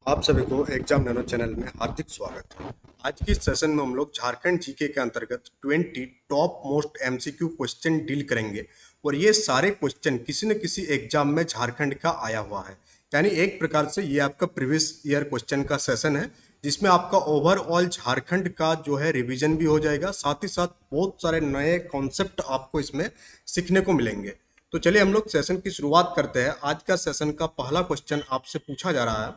आप सभी को एग्जाम नैनो चैनल में हार्दिक स्वागत है। आज की इस सेशन में हम लोग झारखंड जीके के अंतर्गत 20 top most MCQ question deal करेंगे और ये सारे क्वेश्चन किसी न किसी एग्जाम में झारखंड का आया हुआ है। यानी एक प्रकार से ये आपका प्रीवियस ईयर क्वेश्चन का सेशन है जिसमें आपका ओवरऑल झारखंड का जो है रिवीजन भी हो जाएगा, साथ ही साथ बहुत सारे नए कॉन्सेप्ट आपको इसमें सीखने को मिलेंगे। तो चलिए हम लोग सेशन की शुरुआत करते हैं। आज का सेशन का पहला क्वेश्चन आपसे पूछा जा रहा है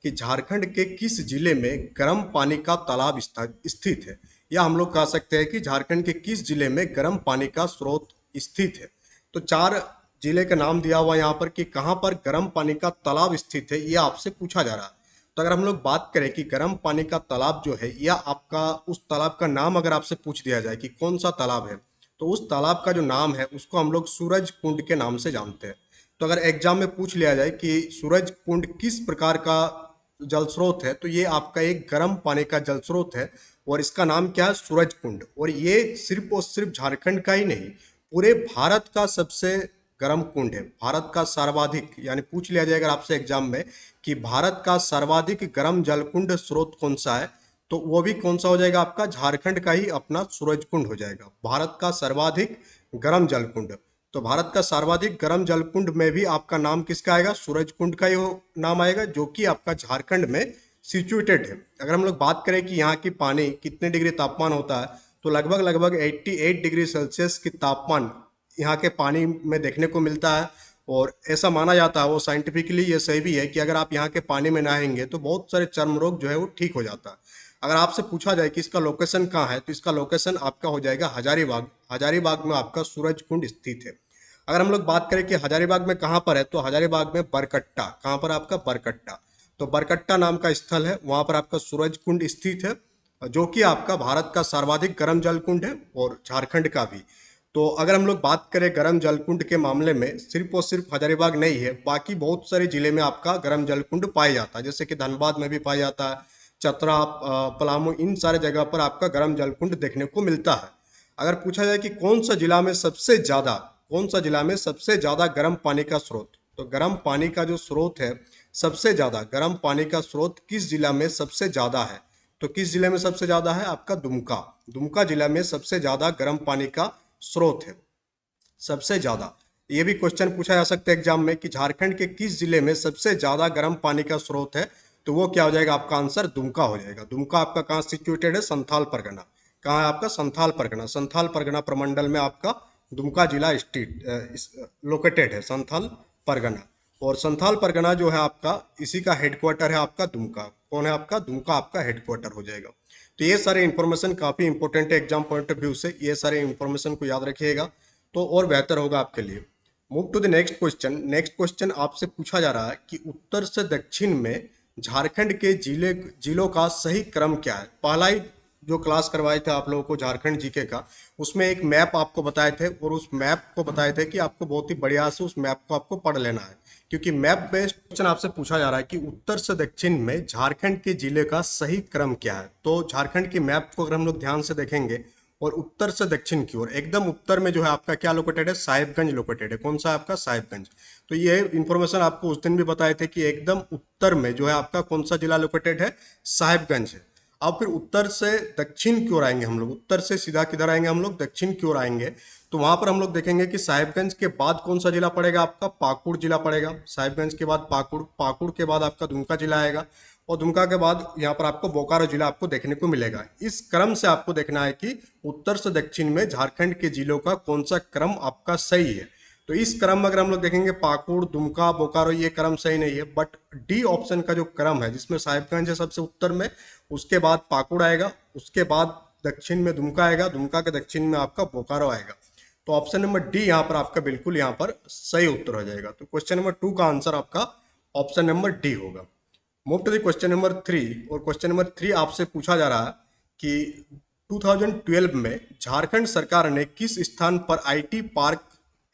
कि झारखंड के किस जिले में गर्म पानी का तालाब स्थित है, या हम लोग कह सकते हैं कि झारखंड के किस जिले में गर्म पानी का स्रोत स्थित है। तो चार जिले का नाम दिया हुआ यहाँ पर कि कहाँ पर गर्म पानी का तालाब स्थित है, यह आपसे पूछा जा रहा है। तो अगर हम लोग बात करें कि गर्म पानी का तालाब जो है, या आपका उस तालाब का नाम अगर आपसे पूछ दिया जाए कि कौन सा तालाब है, तो उस तालाब का जो नाम है उसको हम लोग सूरज कुंड के नाम से जानते हैं। तो अगर एग्जाम में पूछ लिया जाए कि सूरज कुंड किस प्रकार का जल स्रोत है, तो ये आपका एक गर्म पानी का जल स्रोत है और इसका नाम क्या है, सूरज कुंड। और ये सिर्फ और सिर्फ झारखंड का ही नहीं, पूरे भारत का सबसे गर्म कुंड है। भारत का सर्वाधिक, यानी पूछ लिया जाएगा आपसे एग्जाम में कि भारत का सर्वाधिक गर्म जलकुंड स्रोत कौन सा है, तो वो भी कौन सा हो जाएगा, आपका झारखंड का ही अपना सूरज कुंड हो जाएगा। भारत का सर्वाधिक गर्म जलकुंड, तो भारत का सर्वाधिक गर्म जलकुंड में भी आपका नाम किसका आएगा, सूरज कुंड का ही नाम आएगा, जो कि आपका झारखंड में सिचुएटेड है। अगर हम लोग बात करें कि यहाँ की पानी कितने डिग्री तापमान होता है, तो लगभग लगभग 88 डिग्री सेल्सियस की तापमान यहाँ के पानी में देखने को मिलता है। और ऐसा माना जाता है, वो साइंटिफिकली ये सही भी है, कि अगर आप यहाँ के पानी में नहाएंगे तो बहुत सारे चर्म रोग जो है वो ठीक हो जाता है। अगर आपसे पूछा जाए कि इसका लोकेशन कहाँ है, तो इसका लोकेशन आपका हो जाएगा हजारीबाग। हजारीबाग में आपका सूरज कुंड स्थित है। अगर हम लोग बात करें कि हजारीबाग में कहाँ पर है, तो हजारीबाग में बरकट्टा, कहाँ पर आपका बरकट्टा, तो बरकट्टा नाम का स्थल है, वहां पर आपका सूरज कुंड स्थित है, जो कि आपका भारत का सर्वाधिक गर्म जल कुंड है और झारखंड का भी। तो अगर हम लोग बात करें गर्म जल कुंड के मामले में, सिर्फ और सिर्फ हजारीबाग नहीं है, बाकी बहुत सारे जिले में आपका गर्म जल कुंड पाया जाता है, जैसे कि धनबाद में भी पाया जाता है, चतरा, पलामू, इन सारे जगह पर आपका गर्म जल कुंड देखने को मिलता है। अगर पूछा जाए कि कौन सा जिला में सबसे ज्यादा, कौन सा जिला में सबसे ज्यादा गर्म पानी का स्रोत, तो गर्म पानी का जो स्रोत है, सबसे ज्यादा गर्म पानी का स्रोत किस जिला में सबसे ज्यादा है, तो किस जिले में सबसे ज्यादा है, आपका दुमका। दुमका जिला में सबसे ज्यादा गर्म पानी का स्रोत है, सबसे ज्यादा। ये भी क्वेश्चन पूछा जा सकता है एग्जाम में कि झारखंड के किस जिले में सबसे ज्यादा गर्म पानी का स्रोत है, तो वो क्या हो जाएगा, आपका आंसर दुमका हो जाएगा। दुमका आपका कहाँ सिचुएटेड है, संथाल परगना। कहाँ है आपका, संथाल परगना। संथाल परगना प्रमंडल में आपका दुमका जिला स्टेट लोकेटेड है, संथाल परगना। और संथाल परगना जो है आपका, इसी का हेडक्वार्टर है आपका दुमका। कौन है आपका, दुमका आपका हेडक्वार्टर हो जाएगा। तो ये सारे इंफॉर्मेशन काफी इंपॉर्टेंट है एग्जाम पॉइंट ऑफ व्यू से, ये सारे इंफॉर्मेशन को याद रखिएगा तो और बेहतर होगा आपके लिए। Move to the next question. Next question आपसे पूछा जा रहा है कि उत्तर से दक्षिण में झारखंड के जिलों का सही क्रम क्या है। पहला ही जो क्लास करवाए थे आप लोगों को झारखंड जीके का, उसमें एक मैप आपको बताए थे, और उस मैप को बताए थे कि आपको बहुत ही बढ़िया से उस मैप को आपको पढ़ लेना है, क्योंकि मैप बेस्ड क्वेश्चन आपसे पूछा जा रहा है कि उत्तर से दक्षिण में झारखंड के जिले का सही क्रम क्या है। तो झारखंड की मैप को अगर हम लोग ध्यान से देखेंगे, और उत्तर से दक्षिण की ओर एकदम उत्तर में जो है आपका क्या लोकेटेड है, साहिबगंज लोकेटेड है। कौन सा है आपका, साहिबगंज। तो ये इंफॉर्मेशन आपको उस दिन भी बताए थे कि एकदम उत्तर में जो है आपका कौन सा जिला लोकेटेड है, साहिबगंज है। अब फिर उत्तर से दक्षिण की ओर आएंगे हम लोग, उत्तर से सीधा किधर आएंगे हम लोग, दक्षिण की ओर आएंगे। तो वहां पर हम लोग देखेंगे कि साहिबगंज के बाद कौन सा जिला पड़ेगा, आपका पाकुड़ जिला पड़ेगा। साहिबगंज के बाद पाकुड़, पाकुड़ के बाद आपका दुमका जिला आएगा, और दुमका के बाद यहाँ पर आपको बोकारो जिला आपको देखने को मिलेगा। इस क्रम से आपको देखना है कि उत्तर से दक्षिण में झारखंड के जिलों का कौन सा क्रम आपका सही है। तो इस क्रम में अगर हम लोग देखेंगे, पाकुड़, दुमका, बोकारो, ये क्रम सही नहीं है, बट डी ऑप्शन का जो क्रम है, जिसमें साहिबगंज है सबसे उत्तर में, उसके बाद पाकुड़ आएगा, उसके बाद दक्षिण में दुमका आएगा, दुमका के दक्षिण में आपका बोकारो आएगा। तो ऑप्शन नंबर डी यहाँ पर आपका बिल्कुल यहाँ पर सही उत्तर हो जाएगा। तो क्वेश्चन नंबर 2 का आंसर आपका ऑप्शन नंबर डी होगा। Move to the question number 3। और क्वेश्चन नंबर 3 आपसे पूछा जा रहा है कि 2012 में झारखंड सरकार ने किस स्थान पर आईटी पार्क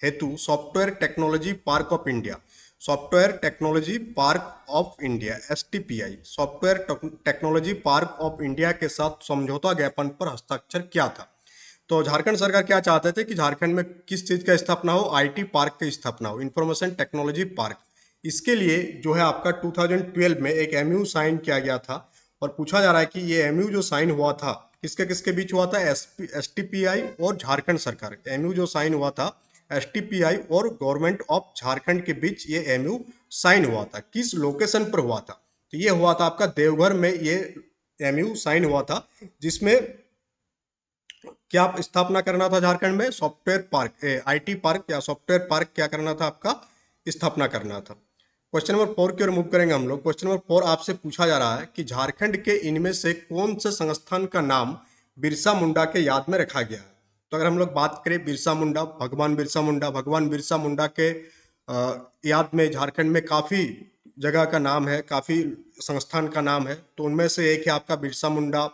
हेतु software technology park of India, software technology park of India STPI, software technology park of India के साथ समझौता ज्ञापन पर हस्ताक्षर किया था। तो झारखंड सरकार क्या चाहते थे कि झारखंड में किस चीज का स्थापना हो, आईटी पार्क की स्थापना हो, इंफॉर्मेशन टेक्नोलॉजी पार्क। इसके लिए जो है आपका 2012 में एक एमयू साइन किया गया था और पूछा जा रहा है कि ये एमयू जो साइन हुआ था किसके किसके बीच हुआ था, एसटीपीआई और झारखंड सरकार। एमयू जो साइन हुआ था एसटीपीआई और गवर्नमेंट ऑफ झारखंड के बीच ये एमयू साइन हुआ था। किस लोकेशन पर हुआ था? तो ये हुआ था आपका देवघर में ये एमयू साइन हुआ था, जिसमें क्या स्थापना करना था झारखंड में? सॉफ्टवेयर पार्क, आईटी पार्क या सॉफ्टवेयर पार्क क्या करना था आपका? स्थापना करना था। क्वेश्चन नंबर 4 की ओर मूव करेंगे हम लोग। क्वेश्चन नंबर 4 आपसे पूछा जा रहा है कि झारखंड के इनमें से कौन से संस्थान का नाम बिरसा मुंडा के याद में रखा गया है? तो अगर हम लोग बात करें बिरसा मुंडा, भगवान बिरसा मुंडा के याद में झारखंड में काफ़ी जगह का नाम है, काफ़ी संस्थान का नाम है। तो उनमें से एक है आपका बिरसा मुंडा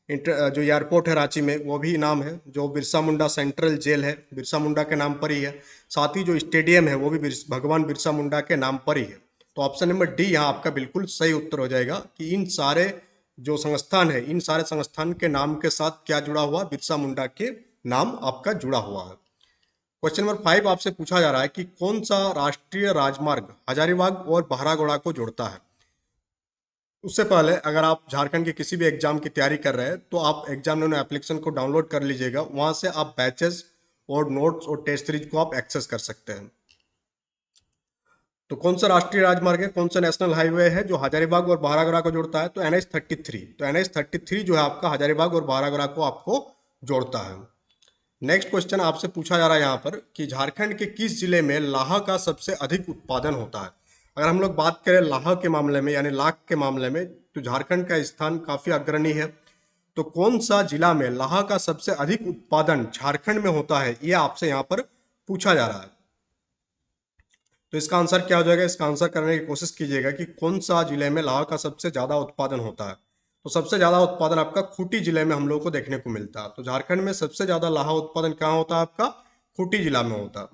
जो एयरपोर्ट है रांची में, वो भी नाम है। जो बिरसा मुंडा सेंट्रल जेल है बिरसा मुंडा के नाम पर ही है। साथ ही जो स्टेडियम है वो भी भगवान बिरसा मुंडा के नाम पर ही है। तो ऑप्शन नंबर डी यहाँ आपका बिल्कुल सही उत्तर हो जाएगा कि इन सारे जो संस्थान है, इन सारे संस्थान के नाम के साथ क्या जुड़ा हुआ? बिरसा मुंडा के नाम आपका जुड़ा हुआ है। क्वेश्चन नंबर 5 आपसे पूछा जा रहा है कि कौन सा राष्ट्रीय राजमार्ग हजारीबाग और बहरागोड़ा को जोड़ता है? उससे पहले अगर आप झारखंड के किसी भी एग्जाम की तैयारी कर रहे हैं तो आप एग्जामिनर एप्लीकेशन को डाउनलोड कर लीजिएगा। वहां से आप बैचेस और नोट्स और टेस्ट सीरीज को आप एक्सेस कर सकते हैं। तो कौन सा राष्ट्रीय राजमार्ग है, कौन सा नेशनल हाईवे है जो हजारीबाग और बहरागोड़ा को जोड़ता है? तो NH-33। तो NH-33 जो है आपका हजारीबाग और बहरागोड़ा को आपको जोड़ता है। नेक्स्ट क्वेश्चन आपसे पूछा जा रहा है यहाँ पर कि झारखंड के किस जिले में लाह का सबसे अधिक उत्पादन होता है? अगर हम लोग बात करें लाह के मामले में यानी लाख के मामले में, तो झारखंड का स्थान काफी अग्रणी है। तो कौन सा जिला में लाह का सबसे अधिक उत्पादन झारखंड में होता है, ये आपसे यहाँ पर पूछा जा रहा है। तो इसका आंसर क्या हो जाएगा? इसका आंसर करने की कोशिश कीजिएगा कि कौन सा जिले में लाह का सबसे ज्यादा उत्पादन होता है। तो सबसे ज्यादा उत्पादन आपका खूंटी जिले में हम लोग को देखने को मिलता है। तो झारखंड में सबसे ज्यादा लाह उत्पादन कहाँ होता है? आपका खूंटी जिला में होता है।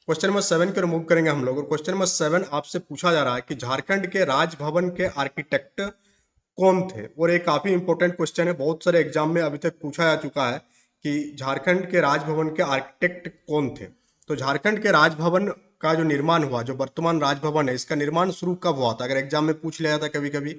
क्वेश्चन नंबर 7 को रिमूव करेंगे हम लोग और क्वेश्चन नंबर 7 आपसे पूछा जा रहा है कि झारखंड के राजभवन के आर्किटेक्ट कौन थे? और ये काफी इंपॉर्टेंट क्वेश्चन है, बहुत सारे एग्जाम में अभी तक पूछा जा चुका है कि झारखंड के राजभवन के आर्किटेक्ट कौन थे। तो झारखंड के राजभवन का जो निर्माण हुआ, जो वर्तमान राजभवन है, इसका निर्माण शुरू कब हुआ था? अगर एग्जाम में पूछ लिया था कभी कभी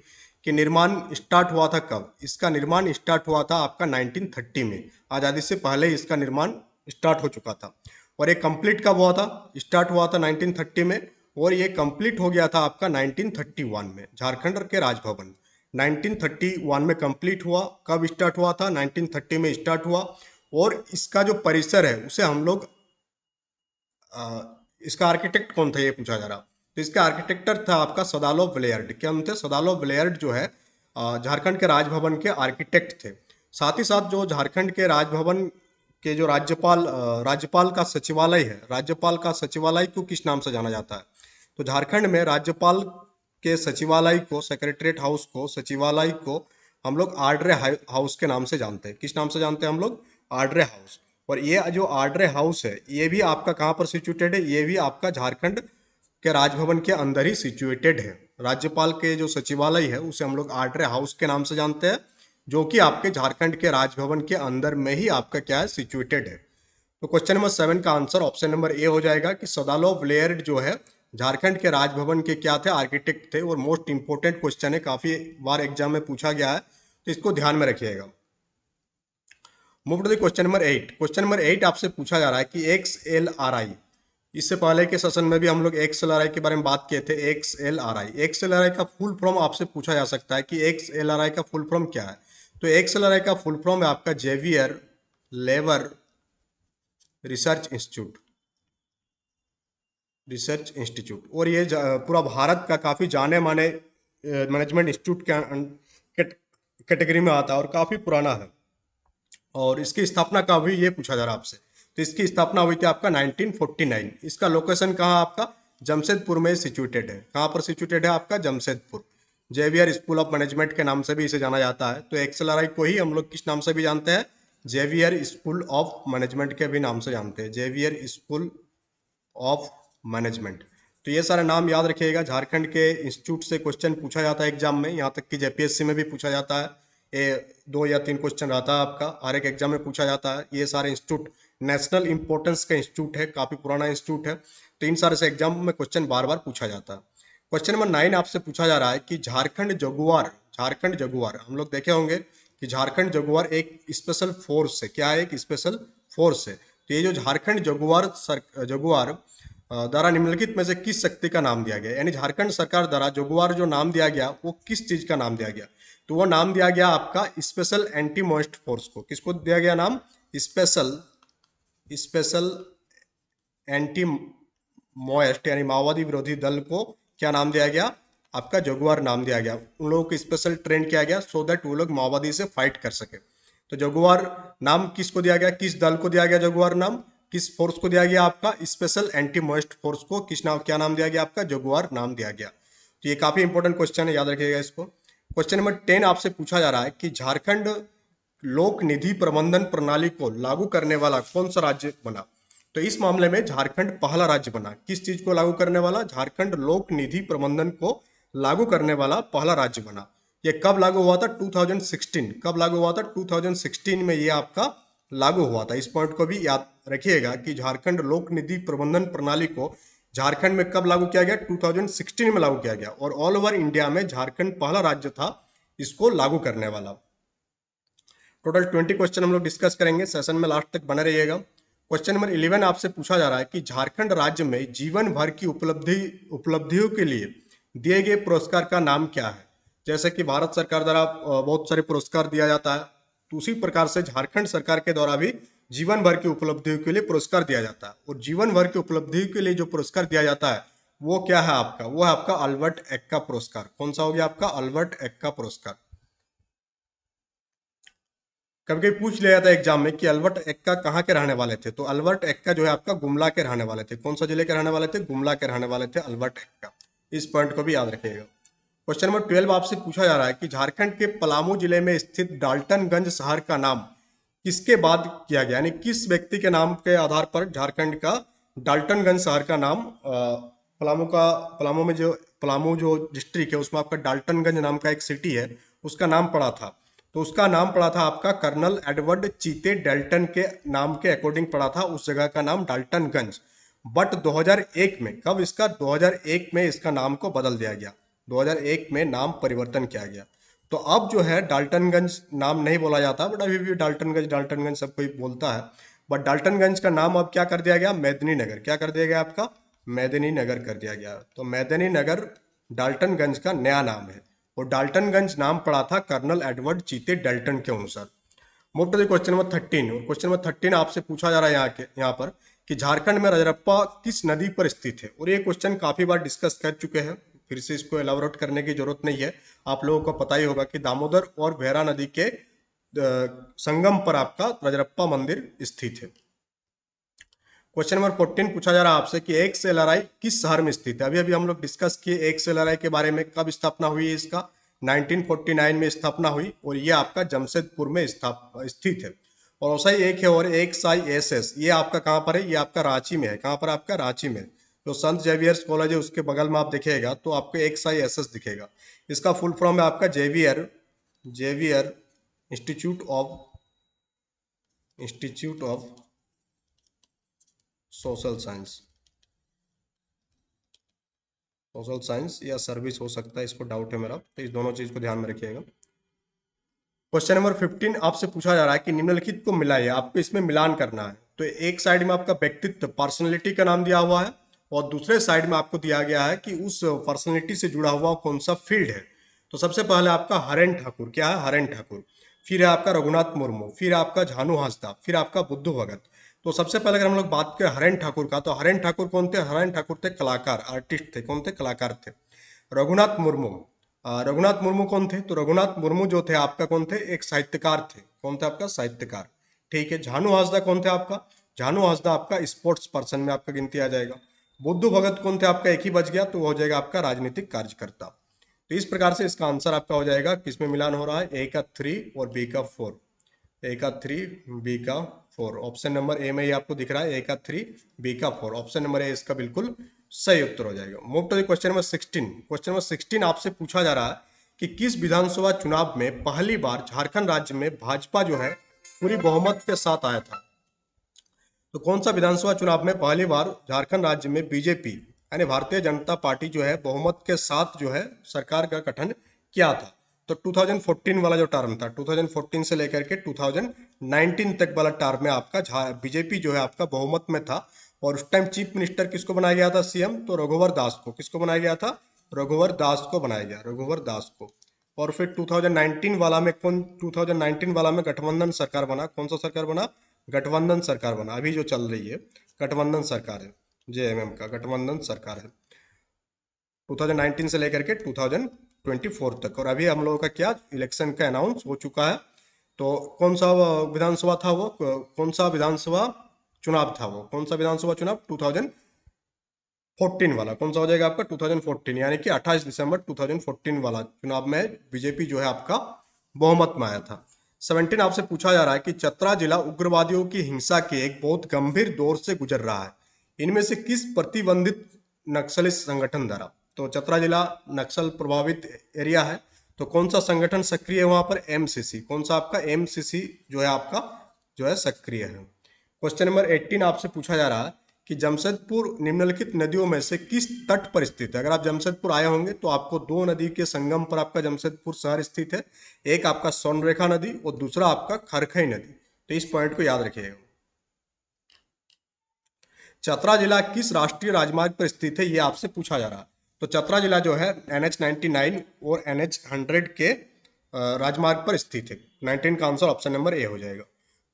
कि निर्माण स्टार्ट हुआ था कब, इसका निर्माण स्टार्ट हुआ था आपका 1930 में। आज़ादी से पहले ही इसका निर्माण स्टार्ट हो चुका था। और ये कंप्लीट कब हुआ था? स्टार्ट हुआ था 1930 में और ये कंप्लीट हो गया था आपका 1931 में। झारखंड के राजभवन 1931 में कंप्लीट हुआ। कब स्टार्ट हुआ था? 1930 में स्टार्ट हुआ। और इसका जो परिसर है उसे हम लोग इसका आर्किटेक्ट कौन था ये पूछा जा रहा। तो इसका आर्किटेक्टर था आपका सदालो ब्लेयर्ड। क्या हम थे? सदालो ब्लेयर्ड जो है झारखंड के राजभवन के आर्किटेक्ट थे। साथ ही साथ जो झारखंड के राजभवन के जो राज्यपाल का सचिवालय है, राज्यपाल का सचिवालय को किस नाम से जाना जाता है? तो झारखंड में राज्यपाल के सचिवालय को, सेक्रेटरीट हाउस को, सचिवालय को हम लोग आर्डरे हाउस के नाम से जानते हैं। किस नाम से जानते हैं हम लोग? आर्डरे हाउस। और ये जो आर्डरे हाउस है ये भी आपका कहाँ पर सिचुएटेड है? ये भी आपका झारखंड के राजभवन के अंदर ही सिचुएटेड है। राज्यपाल के जो सचिवालय है उसे हम लोग आर्डरे हाउस के नाम से जानते हैं, जो कि आपके झारखंड के राजभवन के अंदर में ही आपका क्या है? सिचुएटेड है। तो क्वेश्चन नंबर 7 का आंसर ऑप्शन नंबर ए हो जाएगा कि सदालो ब्लेयर्ड जो है झारखंड के राजभवन के क्या थे? आर्किटेक्ट थे। और मोस्ट इंपोर्टेंट क्वेश्चन है, काफी बार एग्जाम में पूछा गया है, तो इसको ध्यान में रखिएगा। Move to the question number 8। Question number 8 आपसे पूछा जा रहा है कि XLRI, इससे पहले के सेशन में भी हम लोग XLRI के बारे में बात किए थे। XLRI का फुल फॉर्म आपसे पूछा जा सकता है कि XLRI का फुल फॉर्म क्या है? तो XLRI का फुल फॉर्म है आपका जेवियर लेबर रिसर्च इंस्टीट्यूट। और ये पूरा भारत का काफ़ी जाने माने मैनेजमेंट इंस्टीट्यूट के कैटेगरी में आता है और काफ़ी पुराना है। और इसकी स्थापना कब हुई ये पूछा जा रहा है आपसे। तो इसकी स्थापना हुई थी आपका 1949। इसका लोकेशन कहाँ? आपका जमशेदपुर में सिचुएटेड है। कहाँ पर सिचुएटेड है? आपका Jamshedpur. Xavier school of management के नाम से भी इसे जाना जाता है। तो XLRI को ही हम लोग किस नाम से भी जानते हैं? जेवियर स्कूल ऑफ मैनेजमेंट के भी नाम से जानते हैं, जेवियर स्कूल ऑफ मैनेजमेंट। तो ये सारे नाम याद रखिएगा। झारखंड के इंस्टीट्यूट से क्वेश्चन पूछा जाता है एग्जाम में, यहाँ तक कि JPSC में भी पूछा जाता है। ये 2 या 3 क्वेश्चन रहता है आपका, हर एक एग्जाम में पूछा जाता है। ये सारे इंस्टीट्यूट नेशनल इंपॉर्टेंस का इंस्टीट्यूट है, काफ़ी पुराना इंस्टीट्यूट है। तो इन सारे से एग्जाम में क्वेश्चन बार बार पूछा जाता है। क्वेश्चन नंबर 9 आपसे पूछा जा रहा है कि झारखंड जगुआर हम लोग देखे होंगे कि झारखंड जगुआर एक स्पेशल फोर्स है। क्या है? एक स्पेशल फोर्स है। तो ये जो झारखंड जगुआर द्वारा निम्नलिखित में से किस शक्ति का नाम दिया गया, यानी झारखंड सरकार द्वारा जगुआर जो नाम दिया गया वो किस चीज का नाम दिया गया? तो वो नाम दिया गया आपका स्पेशल एंटी मॉइस्ट फोर्स को। किसको दिया गया नाम? स्पेशल स्पेशल एंटी मॉइस्ट यानी माओवादी विरोधी दल को क्या नाम दिया गया? आपका जगुआर नाम दिया गया। उन लोगों को स्पेशल ट्रेन किया गया सो दैट वो लोग माओवादी से फाइट कर सके। तो जगुआर नाम किसको दिया गया? किस दल को दिया गया जगुआर नाम? किस फोर्स को दिया गया? आपका स्पेशल एंटी मॉइस्ट फोर्स को किस नाम, क्या नाम दिया गया? आपका जगुआर नाम दिया गया। तो ये काफी इंपॉर्टेंट क्वेश्चन है, याद रखिएगा इसको। क्वेश्चन नंबर 10 आपसे पूछा जा रहा है कि झारखंड लोक निधि प्रबंधन प्रणाली को लागू करने वाला कौन सा राज्य बना? तो इस मामले में झारखंड पहला राज्य बना। किस चीज को लागू करने वाला? झारखंड लोक निधि प्रबंधन को लागू करने वाला पहला राज्य बना। ये कब लागू हुआ था? 2016। कब लागू हुआ था? 2016 में ये आपका लागू हुआ था। इस पॉइंट को भी याद रखिएगा कि झारखंड लोक निधि प्रबंधन प्रणाली को झारखंड में कब लागू किया गया? 2016 में लागू किया गया। और ऑल ओवर इंडिया में झारखंड पहला राज्य था इसको लागू करने वाला। टोटल 20 क्वेश्चन हम लोग डिस्कस करेंगे, सेशन में लास्ट तक बने रहिएगा। क्वेश्चन नंबर 11 आपसे पूछा जा रहा है कि झारखंड राज्य में जीवन भर की उपलब्धियों के लिए दिए गए पुरस्कार का नाम क्या है? जैसे कि भारत सरकार द्वारा बहुत सारे पुरस्कार दिया जाता है, तो उसी प्रकार से झारखंड सरकार के द्वारा भी जीवन भर की उपलब्धियों के लिए पुरस्कार दिया जाता है। और जीवन भर की उपलब्धियों के लिए जो पुरस्कार दिया जाता है वो क्या है आपका? वो है आपका अल्बर्ट एक्का पुरस्कार। कौन सा हो गया आपका? अल्बर्ट एक्का पुरस्कार। कभी कभी पूछ लिया जाता है एग्जाम में कि अल्बर्ट एक्का कहाँ के रहने वाले थे? तो अल्बर्ट एक्का जो है आपका गुमला के रहने वाले थे। कौन सा जिले के रहने वाले थे? गुमला के रहने वाले थे अल्बर्ट एक्का। इस पॉइंट को भी याद रखिएगा। क्वेश्चन नंबर 12 आपसे पूछा जा रहा है कि झारखंड के पलामू जिले में स्थित डाल्टनगंज शहर का नाम किसके बाद किया गया, यानी किस व्यक्ति के नाम के आधार पर झारखंड का डाल्टनगंज शहर का नाम पलामू जो डिस्ट्रिक्ट है उसमें आपका डाल्टनगंज नाम का एक सिटी है उसका नाम पड़ा था। तो उसका नाम पड़ा था आपका कर्नल एडवर्ड चीते डाल्टन के नाम के अकॉर्डिंग पड़ा था उस जगह का नाम डाल्टनगंज। बट 2001 में, कब इसका? 2001 में इसका नाम को बदल दिया गया। 2001 में नाम परिवर्तन किया गया। तो अब जो है डाल्टनगंज नाम नहीं बोला जाता, बट अभी भी डाल्टनगंज डाल्टनगंज सब कोई बोलता है। बट डाल्टनगंज का नाम अब क्या कर दिया गया? मेदिनी नगर। क्या कर दिया गया आपका? मेदिनी नगर कर दिया गया। तो मेदिनी नगर डाल्टनगंज का नया नाम है। और डाल्टनगंज नाम पड़ा था कर्नल एडवर्ड चीते डाल्टन के अनुसार। Move to the question number 13। और क्वेश्चन नंबर 13 आपसे पूछा जा रहा है यहाँ पर कि झारखंड में रजरप्पा किस नदी पर स्थित है? और ये क्वेश्चन काफी बार डिस्कस कर चुके हैं, फिर से इसको एलाबोरेट करने की जरूरत नहीं है। आप लोगों को पता ही होगा कि दामोदर और भैरा नदी के संगम पर आपका रजरप्पा मंदिर स्थित है। क्वेश्चन नंबर 14 पूछा जा रहा है आपसे कि XLRI किस शहर में स्थित है? अभी अभी हम लोग डिस्कस किए XLRI के बारे में। कब स्थापना हुई है इसका? 1949 में स्थापना हुई और ये आपका जमशेदपुर में स्थित है। और ऐसा ही एक है और XISS, ये आपका कहाँ पर है? ये आपका रांची में है। कहाँ पर? आपका रांची में। जो संत जेवियर्स कॉलेज है उसके बगल में आप देखिएगा तो आपको XISS दिखेगा। इसका फुल फॉर्म है आपका Xavier institute of social science या सर्विस हो सकता है, इसको डाउट है मेरा, तो इस दोनों चीज को ध्यान में रखिएगा। क्वेश्चन नंबर 15 आपसे पूछा जा रहा है कि निम्नलिखित को मिलाइए, आपको इसमें मिलान करना है। तो एक साइड में आपका व्यक्तित्व पर्सनैलिटी का नाम दिया हुआ है और दूसरे साइड में आपको दिया गया है कि उस पर्सनैलिटी से जुड़ा हुआ कौन सा फील्ड है। तो सबसे पहले आपका हरेन ठाकुर। क्या है? हरेन ठाकुर। फिर है आपका रघुनाथ मुर्मू, फिर आपका झानू हांसदा, फिर आपका बुद्धू भगत। तो सबसे पहले अगर हम लोग बात करें हरेन ठाकुर का, तो हरेन ठाकुर कौन थे? हरेन ठाकुर थे कलाकार, आर्टिस्ट थे। कौन थे? कलाकार थे। रघुनाथ मुर्मू, रघुनाथ मुर्मू कौन थे? तो रघुनाथ मुर्मू जो थे आपका कौन थे? एक साहित्यकार थे। कौन थे? आपका साहित्यकार। ठीक है। झानू हांसदा कौन थे आपका? झानू हांसदा आपका स्पोर्ट्स पर्सन में आपका गिनती आ जाएगा। बुद्धू भगत कौन थे? आपका एक ही बच गया तो वो हो जाएगा आपका राजनीतिक कार्यकर्ता। तो इस प्रकार से इसका आंसर आपका हो जाएगा, किसमें मिलान हो रहा है? ए का 3 और बी का 4। ए का 3 बी का 4। ऑप्शन नंबर ए में ही आपको दिख रहा है ए का 3 बी का 4। ऑप्शन नंबर ए इसका बिल्कुल सही उत्तर हो जाएगा। Move to question number 16। Question number 16 आपसे पूछा जा रहा है कि किस विधानसभा चुनाव में पहली बार झारखंड राज्य में भाजपा जो है पूरी बहुमत के साथ आया था? तो कौन सा विधानसभा चुनाव में पहली बार झारखंड राज्य में बीजेपी यानी भारतीय जनता पार्टी जो है बहुमत के साथ जो है सरकार का गठन किया था। तो 2014 वाला जो टर्म था, 2014 से लेकर के 2019 तक वाला टर्म में आपका बीजेपी जो है आपका बहुमत में था। और उस टाइम चीफ मिनिस्टर किसको बनाया गया था, सीएम, तो रघुवर दास को। किसको बनाया गया था, रघुवर दास को बनाया गया, रघुवर दास को। और फिर 2019 वाला में 2019 वाला में गठबंधन सरकार बना। कौन सा सरकार बना, गठबंधन सरकार बना। अभी जो चल रही है गठबंधन सरकार है, जेएमएम का गठबंधन सरकार है 2019 से लेकर के 2024 तक। और अभी हम लोगों का क्या इलेक्शन का अनाउंस हो चुका है। तो कौन सा विधानसभा था वो, कौन सा विधानसभा चुनाव था वो, कौन सा विधानसभा चुनाव, 2014 वाला। कौन सा हो जाएगा आपका, 2014, यानी कि 28 दिसंबर 2014 वाला चुनाव में बीजेपी जो है आपका बहुमत में आया था। 17 आपसे पूछा जा रहा है कि चतरा जिला उग्रवादियों की हिंसा के एक बहुत गंभीर दौर से गुजर रहा है, इनमें से किस प्रतिबंधित नक्सली संगठन द्वारा। तो चतरा जिला नक्सल प्रभावित एरिया है, तो कौन सा संगठन सक्रिय है वहां पर, एमसीसी। कौन सा आपका, एमसीसी जो है आपका जो है सक्रिय है। क्वेश्चन नंबर 18 आपसे पूछा जा रहा है कि जमशेदपुर निम्नलिखित नदियों में से किस तट पर स्थित है। अगर आप जमशेदपुर आए होंगे तो आपको दो नदी के संगम पर आपका जमशेदपुर शहर स्थित है। एक आपका स्वर्णरेखा नदी और दूसरा आपका खरखई नदी। तो इस पॉइंट को याद रखिएगा। चतरा जिला किस राष्ट्रीय राजमार्ग पर स्थित है, ये आपसे पूछा जा रहा है। तो चतरा जिला जो है NH99 और NH100 के राजमार्ग पर स्थित है। 19 का आंसर ऑप्शन नंबर ए हो जाएगा।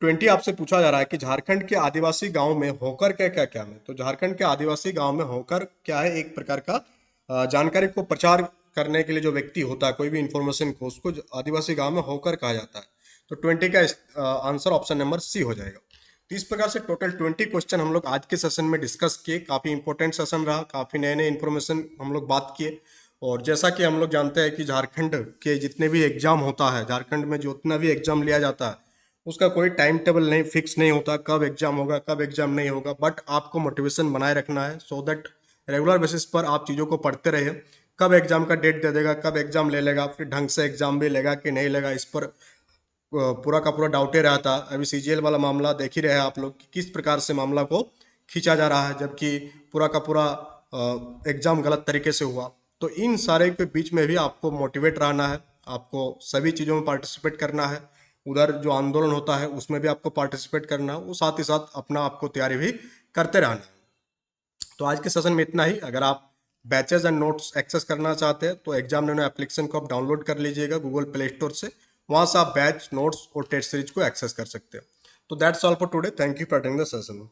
20 आपसे पूछा जा रहा है कि झारखंड के आदिवासी गांव में होकर क्या क्या क्या है। तो झारखंड के आदिवासी गांव में होकर क्या है, एक प्रकार का जानकारी को प्रचार करने के लिए जो व्यक्ति होता है, कोई भी इंफॉर्मेशन को, उसको आदिवासी गांव में होकर कहा जाता है। तो 20 का आंसर ऑप्शन नंबर सी हो जाएगा। तो इस प्रकार से टोटल 20 क्वेश्चन हम लोग आज के सेशन में डिस्कस किए। काफ़ी इंपॉर्टेंट सेशन रहा, काफ़ी नए नए इन्फॉर्मेशन हम लोग बात किए। और जैसा कि हम लोग जानते हैं कि झारखंड के जितने भी एग्जाम होता है, झारखंड में जितना भी एग्जाम लिया जाता है, उसका कोई टाइम टेबल नहीं फिक्स नहीं होता, कब एग्जाम होगा कब एग्जाम नहीं होगा। बट आपको मोटिवेशन बनाए रखना है, सो दैट रेगुलर बेसिस पर आप चीज़ों को पढ़ते रहे। कब एग्जाम का डेट दे देगा, कब एग्जाम ले लेगा, फिर ढंग से एग्जाम भी लेगा कि नहीं लेगा, इस पर पूरा का पूरा डाउट ही रहता। अभी सीजीएल वाला मामला देख ही रहे हैं आप लोग कि किस प्रकार से मामला को खींचा जा रहा है, जबकि पूरा का पूरा एग्जाम गलत तरीके से हुआ। तो इन सारे के बीच में भी आपको मोटिवेट रहना है, आपको सभी चीज़ों में पार्टिसिपेट करना है। उधर जो आंदोलन होता है उसमें भी आपको पार्टिसिपेट करना है, वो साथ ही साथ अपना आपको तैयारी भी करते रहना है। तो आज के सेशन में इतना ही। अगर आप बैचेज एंड नोट्स एक्सेस करना चाहते हैं तो एग्जाम नैनो एप्लीकेशन को आप डाउनलोड कर लीजिएगा गूगल प्ले स्टोर से। वहां से आप बैच, नोट्स और टेस्ट सीरीज को एक्सेस कर सकते हैं। तो that's all for today. Thank you for attending the session.